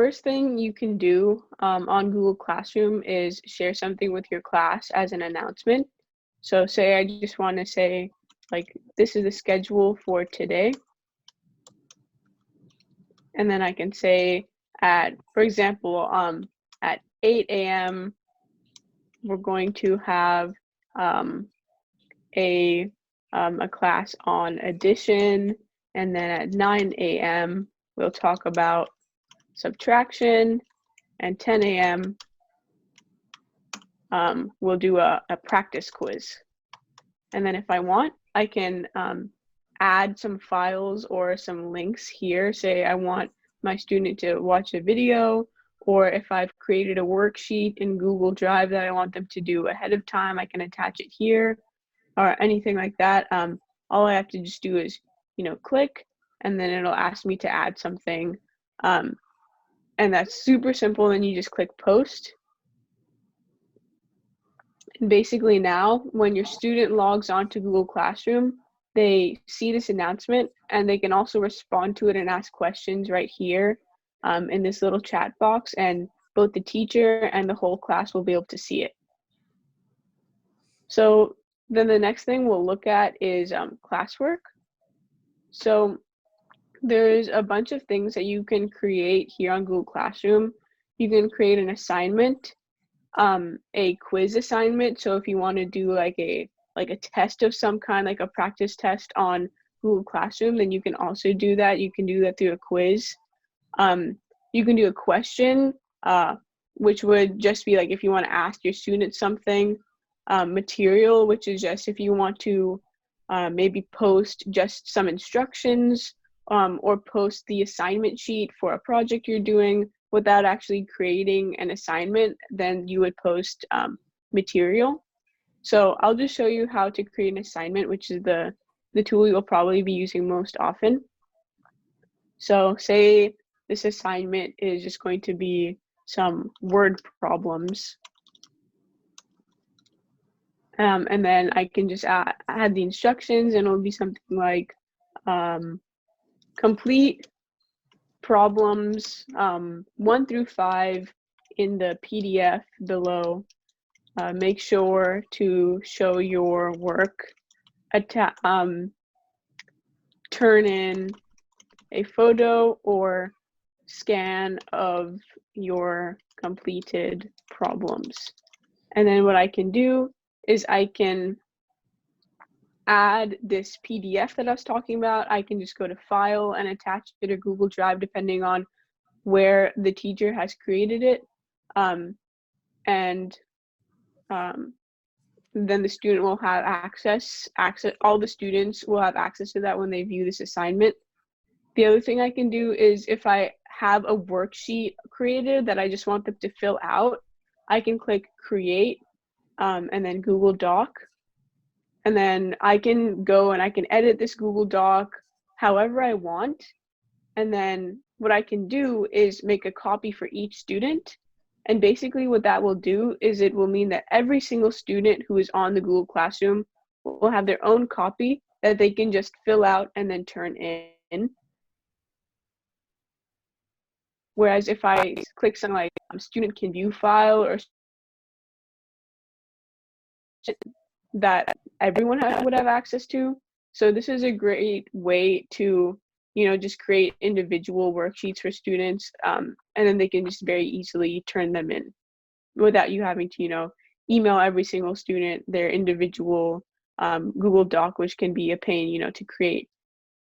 first thing you can do on Google Classroom is share something with your class as an announcement. So say I just want to say, like, this is the schedule for today. And then I can say for example, at 8 a.m., we're going to have a class on addition. And then at 9 a.m., we'll talk about subtraction. And 10 a.m., we'll do a practice quiz. And then if I want, I can add some files or some links here. Say I want my student to watch a video, or if I've created a worksheet in Google Drive that I want them to do ahead of time, I can attach it here or anything like that. All I have to just do is, click, and then it'll ask me to add something. And that's super simple. Then you just click post. And basically now, when your student logs on to Google Classroom, they see this announcement, and they can also respond to it and ask questions right here in this little chat box, and both the teacher and the whole class will be able to see it. So then the next thing we'll look at is classwork. So there's a bunch of things that you can create here on Google Classroom. You can create an assignment, a quiz assignment. So if you want to do like a test of some kind, like a practice test on Google Classroom, then you can also do that. You can do that through a quiz. You can do a question, which would just be like if you want to ask your student something. Material, which is just if you want to maybe post just some instructions or post the assignment sheet for a project you're doing without actually creating an assignment, then you would post material. So I'll just show you how to create an assignment, which is the tool you'll probably be using most often. So say this assignment is just going to be some word problems. And then I can just add the instructions, and it'll be something like complete problems 1 through 5 in the PDF below. Make sure to show your work. Turn in a photo or scan of your completed problems. And then what I can do is I can add this PDF that I was talking about. I can just go to File and attach it to Google Drive, depending on where the teacher has created it. Then the student will have access, all the students will have access to that when they view this assignment. The other thing I can do is if I have a worksheet created that I just want them to fill out, I can click Create, and then Google Doc. And then I can go and I can edit this Google Doc however I want. And then what I can do is make a copy for each student. And basically what that will do is it will mean that every single student who is on the Google Classroom will have their own copy that they can just fill out and then turn in. Whereas if I click something like student can view file or that everyone would have access to. So this is a great way to, just create individual worksheets for students, and then they can just very easily turn them in without you having to, email every single student their individual Google Doc, which can be a pain, to create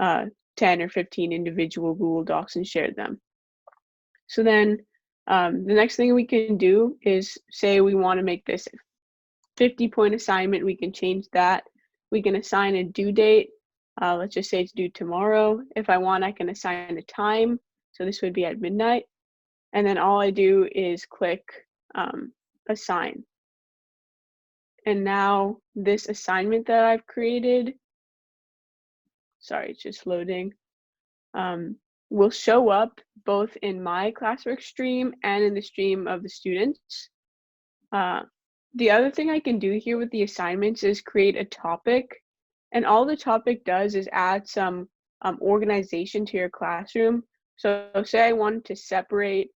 10 or 15 individual Google Docs and share them. So then the next thing we can do is say we want to make this 50-point assignment. We can change that. We can assign a due date. Let's just say it's due tomorrow. If I want, I can assign a time. So this would be at midnight. And then all I do is click assign. And now this assignment that I've created, sorry, it's just loading, will show up both in my classwork stream and in the stream of the students. The other thing I can do here with the assignments is create a topic, and all the topic does is add some organization to your classroom. So say I wanted to separate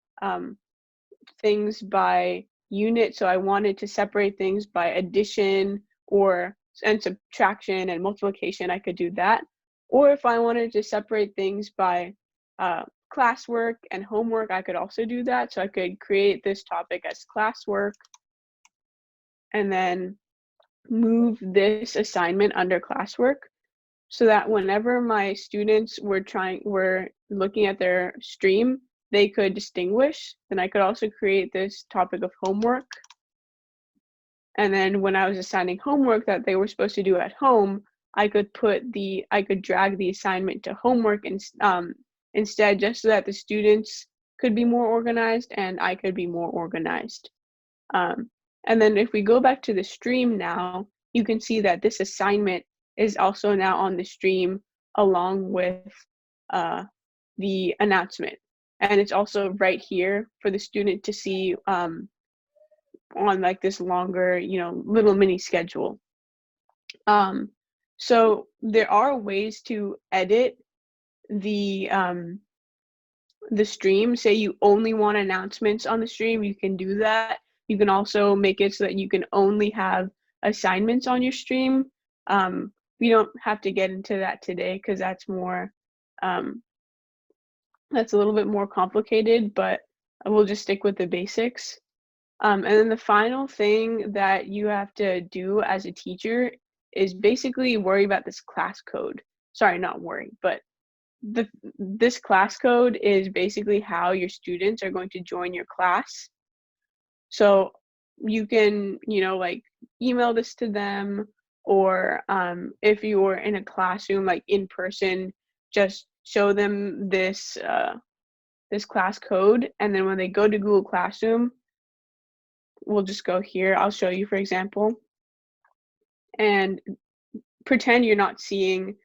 things by unit. So I wanted to separate things by addition or and subtraction and multiplication, I could do that. Or if I wanted to separate things by classwork and homework, I could also do that. So I could create this topic as classwork and then move this assignment under classwork so that whenever my students were looking at their stream, they could distinguish. Then I could also create this topic of homework. And then when I was assigning homework that they were supposed to do at home, I could drag the assignment to homework instead, just so that the students could be more organized and I could be more organized. And then if we go back to the stream now, you can see that this assignment is also now on the stream along with the announcement. And it's also right here for the student to see on like this longer, little mini schedule. So there are ways to edit the stream. Say you only want announcements on the stream, you can do that. You can also make it so that you can only have assignments on your stream. We don't have to get into that today because that's a little bit more complicated, but we'll just stick with the basics. And then the final thing that you have to do as a teacher is basically worry about this class code. Sorry, not worry, but this class code is basically how your students are going to join your class. So you can, like email this to them, or if you're in a classroom, like in person, just show them this class code. And then when they go to Google Classroom, we'll just go here. I'll show you, for example, and pretend you're not seeing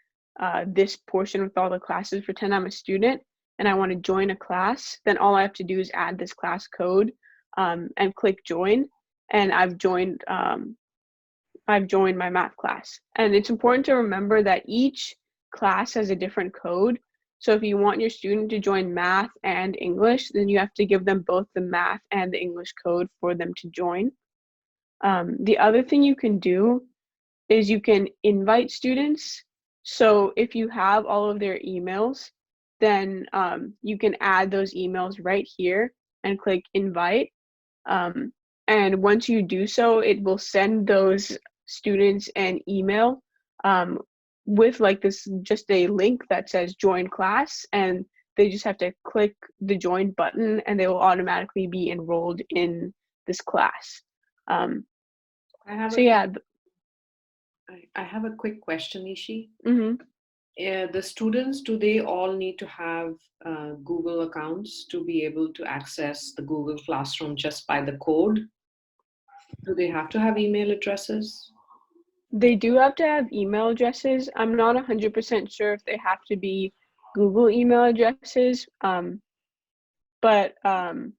this portion with all the classes. Pretend I'm a student and I want to join a class. Then all I have to do is add this class code and click join, and I've joined my math class. And it's important to remember that each class has a different code. So if you want your student to join math and English, then you have to give them both the math and the English code for them to join. The other thing you can do is you can invite students. So if you have all of their emails, then you can add those emails right here and click invite. And once you do so, it will send those students an email with like this, just a link that says join class, and they just have to click the join button and they will automatically be enrolled in this class. I have a quick question, Ishi. The students, do they all need to have Google accounts to be able to access the Google Classroom just by the code? Do they have to have email addresses? They do have to have email addresses. I'm not 100% sure if they have to be Google email addresses, but I'm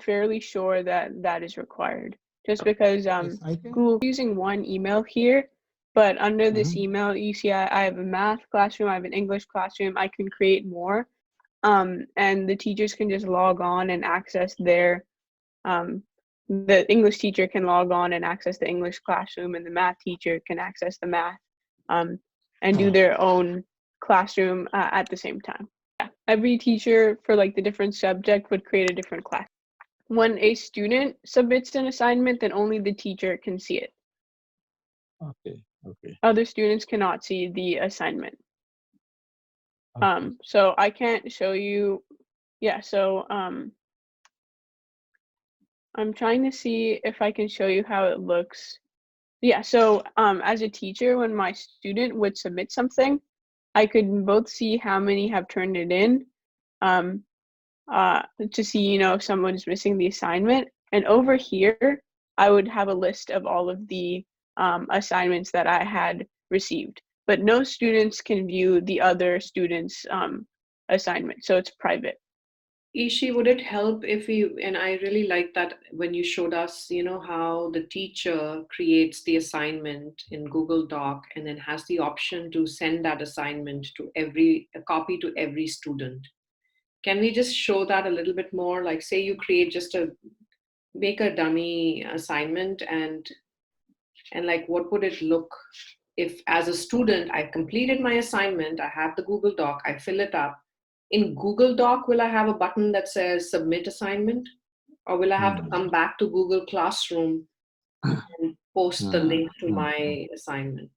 fairly sure that is required. Just because Google is using one email here, but under this email, you see I have a math classroom, I have an English classroom, I can create more, and the teachers can just log on and access their the English teacher can log on and access the English classroom, and the math teacher can access the math and do their own classroom at the same time. Yeah. Every teacher for like the different subject would create a different class. When a student submits an assignment, then only the teacher can see it. Okay. Other students cannot see the assignment. Okay. So I can't show you. Yeah, so I'm trying to see if I can show you how it looks. Yeah, so as a teacher, when my student would submit something, I could both see how many have turned it in to see, if someone's missing the assignment. And over here, I would have a list of all of the assignments that I had received. But no students can view the other students' assignment, so it's private. Ishi, would it help if and I really like that when you showed us, how the teacher creates the assignment in Google Doc and then has the option to send that assignment to a copy to every student. Can we just show that a little bit more? Like say you create make a dummy assignment and like what would it look if as a student I completed my assignment, I have the Google Doc, I fill it up. In Google Doc, will I have a button that says submit assignment? Or will I have to come back to Google Classroom and post the link to my assignment?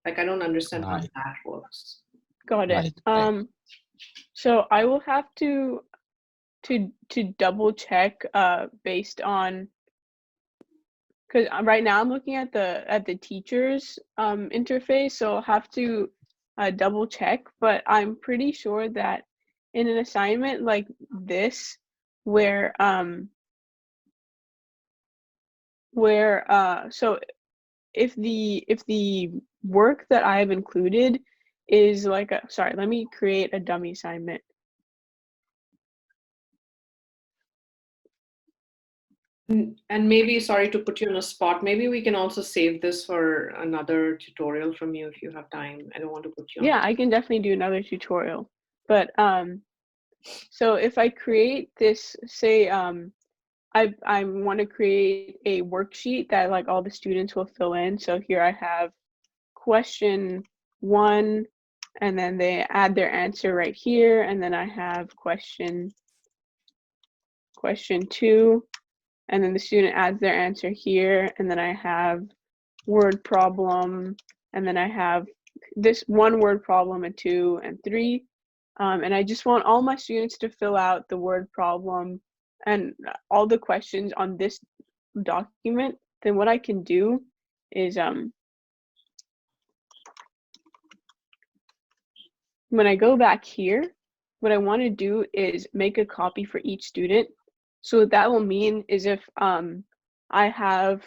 Like I don't understand how Right. that works. Got it. Right. So I will have to double check based on, because right now I'm looking at the teacher's interface, so I'll have to double check. But I'm pretty sure that in an assignment like this, where so if the work that I have included is like sorry, let me create a dummy assignment. And maybe, sorry to put you on a spot, maybe we can also save this for another tutorial from you if you have time. I don't want to put you on. Yeah, I can definitely do another tutorial. But so if I create this, say I want to create a worksheet that like all the students will fill in. So here I have question 1, and then they add their answer right here, and then I have question 2, and then the student adds their answer here, and then I have word problem, and then I have this 1 word problem, and 2 and 3. And I just want all my students to fill out the word problem and all the questions on this document. Then what I can do is when I go back here, what I want to do is make a copy for each student. So what that will mean is if I have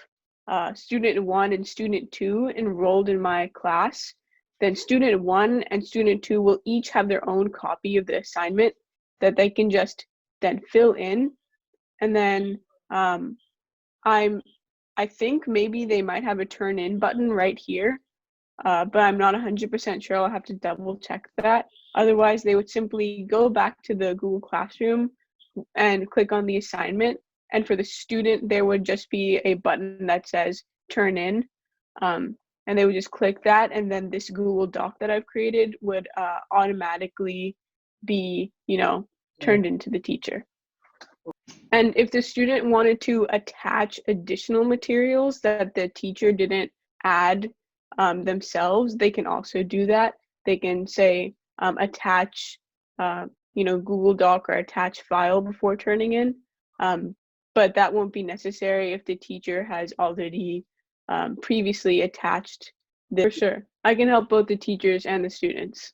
student 1 and student 2 enrolled in my class, then student 1 and student 2 will each have their own copy of the assignment that they can just then fill in. And then I think maybe they might have a turn in button right here, but I'm not 100% sure. I'll have to double check that. Otherwise, they would simply go back to the Google Classroom and click on the assignment. And for the student, there would just be a button that says turn in. And they would just click that, and then this Google Doc that I've created would automatically be, turned into the teacher. And if the student wanted to attach additional materials that the teacher didn't add themselves, they can also do that. They can say attach, Google Doc or attach file before turning in. But that won't be necessary if the teacher has already previously attached this. For sure, I can help both the teachers and the students.